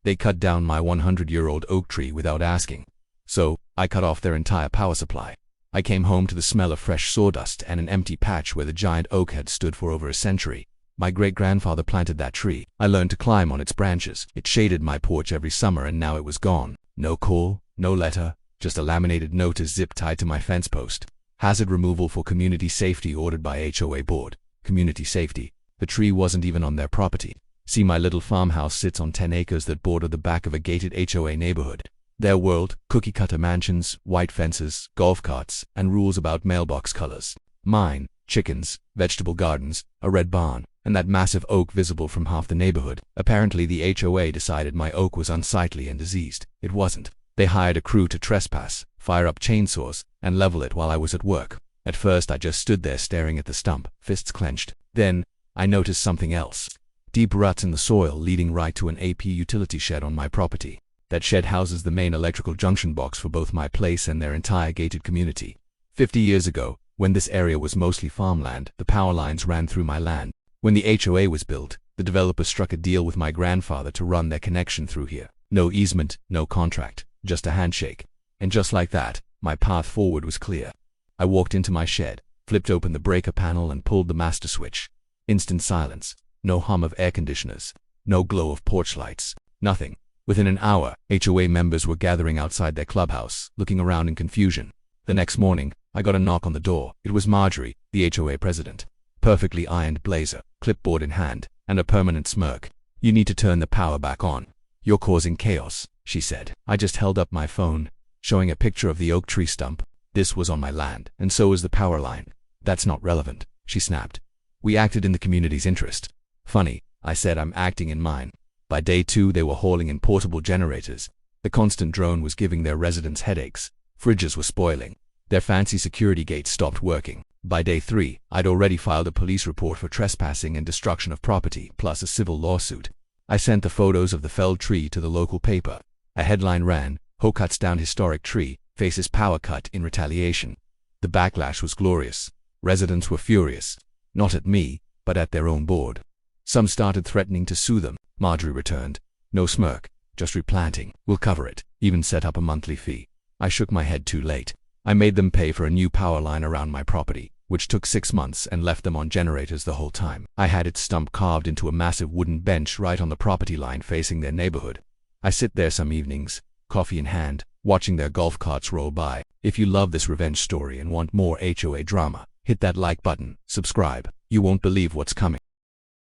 They cut down my 100-year-old oak tree without asking. So, I cut off their entire power supply. I came home to the smell of fresh sawdust and an empty patch where the giant oak had stood for over a century. My great-grandfather planted that tree. I learned to climb on its branches. It shaded my porch every summer, and now it was gone. No call, no letter, just a laminated notice zip tied to my fence post. Hazard removal for community safety ordered by HOA board. Community safety. The tree wasn't even on their property. See, my little farmhouse sits on 10 acres that border the back of a gated HOA neighborhood. Their world, cookie-cutter mansions, white fences, golf carts, and rules about mailbox colors. Mine, chickens, vegetable gardens, a red barn, and that massive oak visible from half the neighborhood. Apparently the HOA decided my oak was unsightly and diseased. It wasn't. They hired a crew to trespass, fire up chainsaws, and level it while I was at work. At first I just stood there staring at the stump, fists clenched. Then, I noticed something else. Deep ruts in the soil leading right to an AP utility shed on my property. That shed houses the main electrical junction box for both my place and their entire gated community. 50 years ago, when this area was mostly farmland, the power lines ran through my land. When the HOA was built, the developer struck a deal with my grandfather to run their connection through here. No easement, no contract, just a handshake. And just like that, my path forward was clear. I walked into my shed, flipped open the breaker panel and pulled the master switch. Instant silence. No hum of air conditioners. No glow of porch lights. Nothing. Within an hour, HOA members were gathering outside their clubhouse, looking around in confusion. The next morning, I got a knock on the door. It was Marjorie, the HOA president. Perfectly ironed blazer, clipboard in hand, and a permanent smirk. "You need to turn the power back on. You're causing chaos," she said. I just held up my phone, showing a picture of the oak tree stump. This was on my land, and so was the power line. "That's not relevant," she snapped. "We acted in the community's interest." "Funny," I said. "I'm acting in mine." By day 2, they were hauling in portable generators. The constant drone was giving their residents headaches. Fridges were spoiling. Their fancy security gates stopped working. By day 3, I'd already filed a police report for trespassing and destruction of property, plus a civil lawsuit. I sent the photos of the felled tree to the local paper. A headline ran, "HOA cuts down historic tree, faces power cut in retaliation." The backlash was glorious. Residents were furious. Not at me, but at their own board. Some started threatening to sue them. Marjorie returned. "No smirk, just replanting. We'll cover it." Even set up a monthly fee. I shook my head too late. I made them pay for a new power line around my property, which took 6 months, and left them on generators the whole time. I had its stump carved into a massive wooden bench right on the property line facing their neighborhood. I sit there some evenings, coffee in hand, watching their golf carts roll by. If you love this revenge story and want more HOA drama, hit that like button, subscribe. You won't believe what's coming.